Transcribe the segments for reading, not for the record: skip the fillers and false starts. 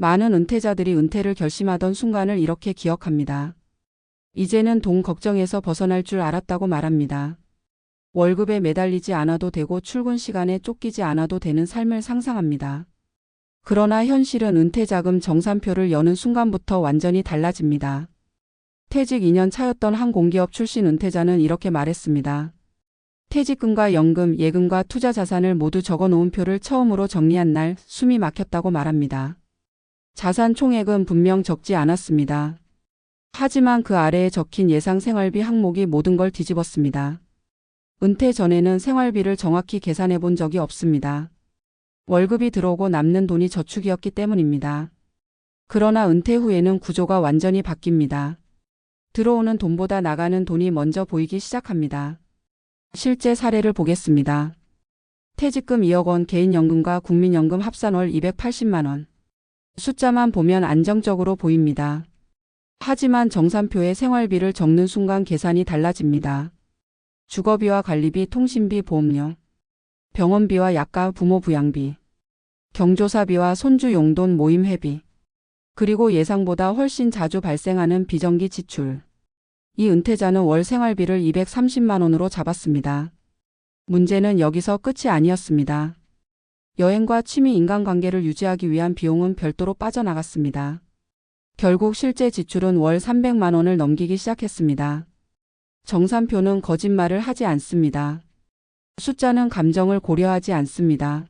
많은 은퇴자들이 은퇴를 결심하던 순간을 이렇게 기억합니다. 이제는 돈 걱정에서 벗어날 줄 알았다고 말합니다. 월급에 매달리지 않아도 되고 출근 시간에 쫓기지 않아도 되는 삶을 상상합니다. 그러나 현실은 은퇴자금 정산표를 여는 순간부터 완전히 달라집니다. 퇴직 2년 차였던 한 공기업 출신 은퇴자는 이렇게 말했습니다. 퇴직금과 연금, 예금과 투자 자산을 모두 적어놓은 표를 처음으로 정리한 날 숨이 막혔다고 말합니다. 자산 총액은 분명 적지 않았습니다. 하지만 그 아래에 적힌 예상 생활비 항목이 모든 걸 뒤집었습니다. 은퇴 전에는 생활비를 정확히 계산해 본 적이 없습니다. 월급이 들어오고 남는 돈이 저축이었기 때문입니다. 그러나 은퇴 후에는 구조가 완전히 바뀝니다. 들어오는 돈보다 나가는 돈이 먼저 보이기 시작합니다. 실제 사례를 보겠습니다. 퇴직금 2억 원, 개인연금과 국민연금 합산 월 280만 원. 숫자만 보면 안정적으로 보입니다. 하지만 정산표에 생활비를 적는 순간 계산이 달라집니다. 주거비와 관리비, 통신비, 보험료, 병원비와 약가, 부모 부양비, 경조사비와 손주 용돈, 모임 회비, 그리고 예상보다 훨씬 자주 발생하는 비정기 지출. 이 은퇴자는 월 생활비를 230만 원으로 잡았습니다. 문제는 여기서 끝이 아니었습니다. 여행과 취미, 인간관계를 유지하기 위한 비용은 별도로 빠져나갔습니다. 결국 실제 지출은 월 300만 원을 넘기기 시작했습니다. 정산표는 거짓말을 하지 않습니다. 숫자는 감정을 고려하지 않습니다.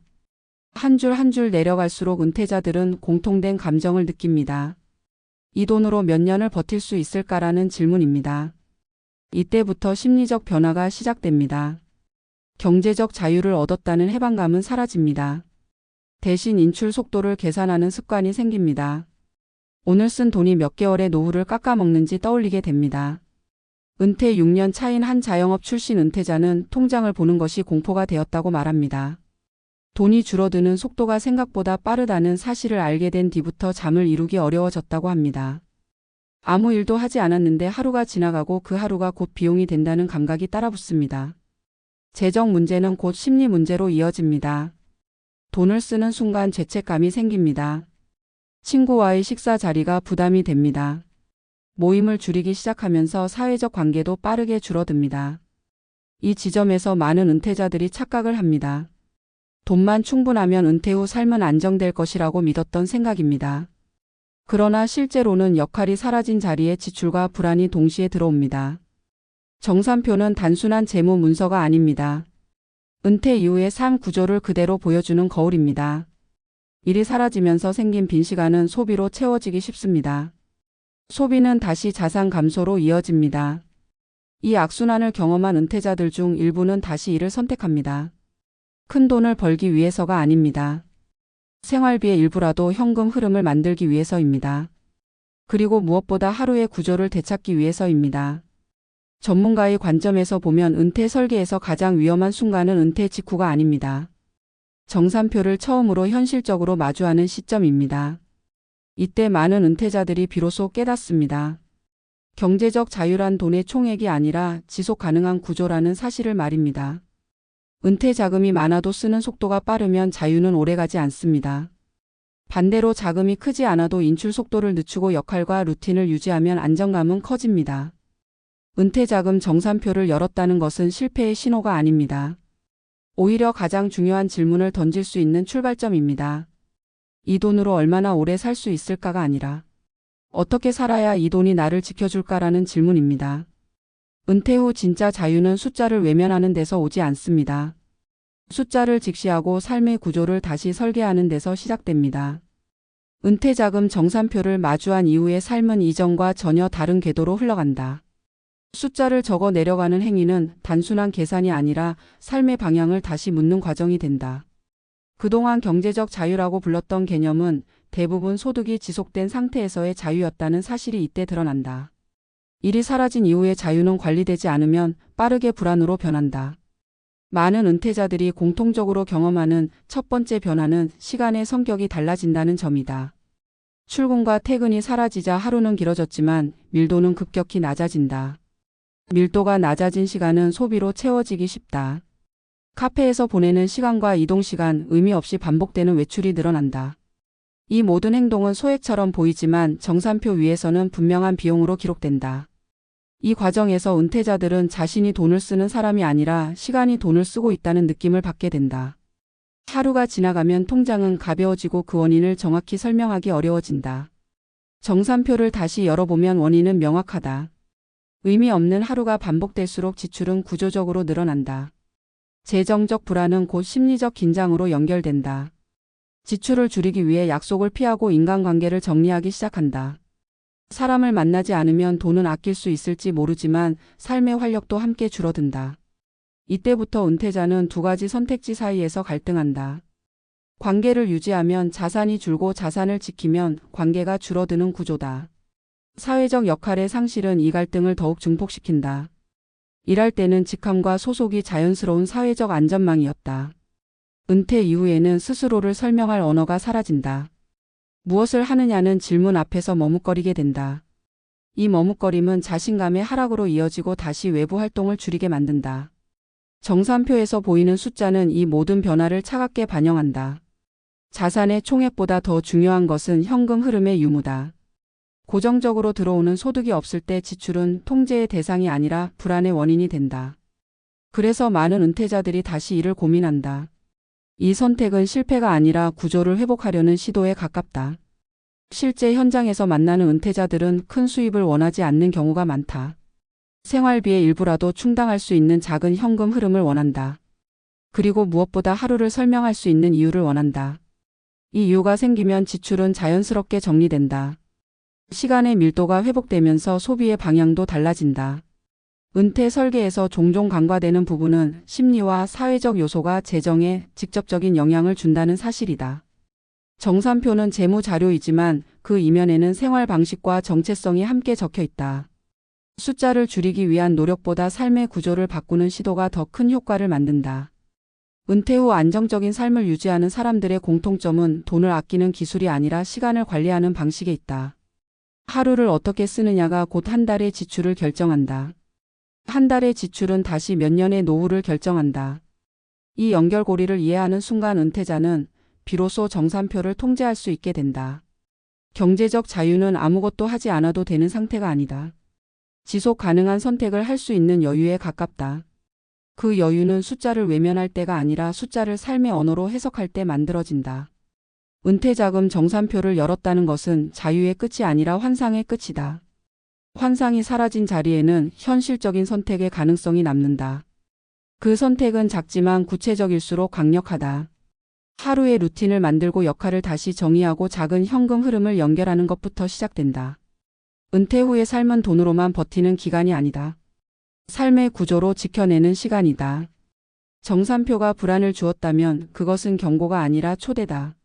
한 줄 한 줄 내려갈수록 은퇴자들은 공통된 감정을 느낍니다. 이 돈으로 몇 년을 버틸 수 있을까라는 질문입니다. 이때부터 심리적 변화가 시작됩니다. 경제적 자유를 얻었다는 해방감은 사라집니다. 대신 인출 속도를 계산하는 습관이 생깁니다. 오늘 쓴 돈이 몇 개월의 노후를 깎아먹는지 떠올리게 됩니다. 은퇴 6년 차인 한 자영업 출신 은퇴자는 통장을 보는 것이 공포가 되었다고 말합니다. 돈이 줄어드는 속도가 생각보다 빠르다는 사실을 알게 된 뒤부터 잠을 이루기 어려워졌다고 합니다. 아무 일도 하지 않았는데 하루가 지나가고 그 하루가 곧 비용이 된다는 감각이 따라붙습니다. 재정 문제는 곧 심리 문제로 이어집니다. 돈을 쓰는 순간 죄책감이 생깁니다. 친구와의 식사 자리가 부담이 됩니다. 모임을 줄이기 시작하면서 사회적 관계도 빠르게 줄어듭니다. 이 지점에서 많은 은퇴자들이 착각을 합니다. 돈만 충분하면 은퇴 후 삶은 안정될 것이라고 믿었던 생각입니다. 그러나 실제로는 역할이 사라진 자리에 지출과 불안이 동시에 들어옵니다. 정산표는 단순한 재무 문서가 아닙니다. 은퇴 이후의 삶 구조를 그대로 보여주는 거울입니다. 일이 사라지면서 생긴 빈 시간은 소비로 채워지기 쉽습니다. 소비는 다시 자산 감소로 이어집니다. 이 악순환을 경험한 은퇴자들 중 일부는 다시 일을 선택합니다. 큰 돈을 벌기 위해서가 아닙니다. 생활비의 일부라도 현금 흐름을 만들기 위해서입니다. 그리고 무엇보다 하루의 구조를 되찾기 위해서입니다. 전문가의 관점에서 보면 은퇴 설계에서 가장 위험한 순간은 은퇴 직후가 아닙니다. 정산표를 처음으로 현실적으로 마주하는 시점입니다. 이때 많은 은퇴자들이 비로소 깨닫습니다. 경제적 자유란 돈의 총액이 아니라 지속 가능한 구조라는 사실을 말입니다. 은퇴 자금이 많아도 쓰는 속도가 빠르면 자유는 오래가지 않습니다. 반대로 자금이 크지 않아도 인출 속도를 늦추고 역할과 루틴을 유지하면 안정감은 커집니다. 은퇴 자금 정산표를 열었다는 것은 실패의 신호가 아닙니다. 오히려 가장 중요한 질문을 던질 수 있는 출발점입니다. 이 돈으로 얼마나 오래 살 수 있을까가 아니라 어떻게 살아야 이 돈이 나를 지켜줄까라는 질문입니다. 은퇴 후 진짜 자유는 숫자를 외면하는 데서 오지 않습니다. 숫자를 직시하고 삶의 구조를 다시 설계하는 데서 시작됩니다. 은퇴 자금 정산표를 마주한 이후의 삶은 이전과 전혀 다른 궤도로 흘러간다. 숫자를 적어 내려가는 행위는 단순한 계산이 아니라 삶의 방향을 다시 묻는 과정이 된다. 그동안 경제적 자유라고 불렀던 개념은 대부분 소득이 지속된 상태에서의 자유였다는 사실이 이때 드러난다. 일이 사라진 이후의 자유는 관리되지 않으면 빠르게 불안으로 변한다. 많은 은퇴자들이 공통적으로 경험하는 첫 번째 변화는 시간의 성격이 달라진다는 점이다. 출근과 퇴근이 사라지자 하루는 길어졌지만 밀도는 급격히 낮아진다. 밀도가 낮아진 시간은 소비로 채워지기 쉽다. 카페에서 보내는 시간과 이동 시간, 의미 없이 반복되는 외출이 늘어난다. 이 모든 행동은 소액처럼 보이지만 정산표 위에서는 분명한 비용으로 기록된다. 이 과정에서 은퇴자들은 자신이 돈을 쓰는 사람이 아니라 시간이 돈을 쓰고 있다는 느낌을 받게 된다. 하루가 지나가면 통장은 가벼워지고 그 원인을 정확히 설명하기 어려워진다. 정산표를 다시 열어보면 원인은 명확하다. 의미 없는 하루가 반복될수록 지출은 구조적으로 늘어난다. 재정적 불안은 곧 심리적 긴장으로 연결된다. 지출을 줄이기 위해 약속을 피하고 인간관계를 정리하기 시작한다. 사람을 만나지 않으면 돈은 아낄 수 있을지 모르지만 삶의 활력도 함께 줄어든다. 이때부터 은퇴자는 두 가지 선택지 사이에서 갈등한다. 관계를 유지하면 자산이 줄고 자산을 지키면 관계가 줄어드는 구조다. 사회적 역할의 상실은 이 갈등을 더욱 증폭시킨다. 일할 때는 직함과 소속이 자연스러운 사회적 안전망이었다. 은퇴 이후에는 스스로를 설명할 언어가 사라진다. 무엇을 하느냐는 질문 앞에서 머뭇거리게 된다. 이 머뭇거림은 자신감의 하락으로 이어지고 다시 외부 활동을 줄이게 만든다. 정산표에서 보이는 숫자는 이 모든 변화를 차갑게 반영한다. 자산의 총액보다 더 중요한 것은 현금 흐름의 유무다. 고정적으로 들어오는 소득이 없을 때 지출은 통제의 대상이 아니라 불안의 원인이 된다. 그래서 많은 은퇴자들이 다시 이를 고민한다. 이 선택은 실패가 아니라 구조를 회복하려는 시도에 가깝다. 실제 현장에서 만나는 은퇴자들은 큰 수입을 원하지 않는 경우가 많다. 생활비의 일부라도 충당할 수 있는 작은 현금 흐름을 원한다. 그리고 무엇보다 하루를 설명할 수 있는 이유를 원한다. 이 이유가 생기면 지출은 자연스럽게 정리된다. 시간의 밀도가 회복되면서 소비의 방향도 달라진다. 은퇴 설계에서 종종 간과되는 부분은 심리와 사회적 요소가 재정에 직접적인 영향을 준다는 사실이다. 정산표는 재무 자료이지만 그 이면에는 생활 방식과 정체성이 함께 적혀 있다. 숫자를 줄이기 위한 노력보다 삶의 구조를 바꾸는 시도가 더 큰 효과를 만든다. 은퇴 후 안정적인 삶을 유지하는 사람들의 공통점은 돈을 아끼는 기술이 아니라 시간을 관리하는 방식에 있다. 하루를 어떻게 쓰느냐가 곧 한 달의 지출을 결정한다. 한 달의 지출은 다시 몇 년의 노후를 결정한다. 이 연결고리를 이해하는 순간 은퇴자는 비로소 정산표를 통제할 수 있게 된다. 경제적 자유는 아무것도 하지 않아도 되는 상태가 아니다. 지속 가능한 선택을 할 수 있는 여유에 가깝다. 그 여유는 숫자를 외면할 때가 아니라 숫자를 삶의 언어로 해석할 때 만들어진다. 은퇴자금 정산표를 열었다는 것은 자유의 끝이 아니라 환상의 끝이다. 환상이 사라진 자리에는 현실적인 선택의 가능성이 남는다. 그 선택은 작지만 구체적일수록 강력하다. 하루의 루틴을 만들고 역할을 다시 정의하고 작은 현금 흐름을 연결하는 것부터 시작된다. 은퇴 후의 삶은 돈으로만 버티는 기간이 아니다. 삶의 구조로 지켜내는 시간이다. 정산표가 불안을 주었다면 그것은 경고가 아니라 초대다.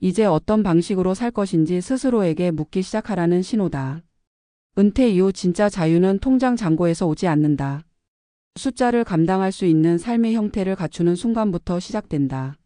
이제 어떤 방식으로 살 것인지 스스로에게 묻기 시작하라는 신호다. 은퇴 이후 진짜 자유는 통장 잔고에서 오지 않는다. 숫자를 감당할 수 있는 삶의 형태를 갖추는 순간부터 시작된다.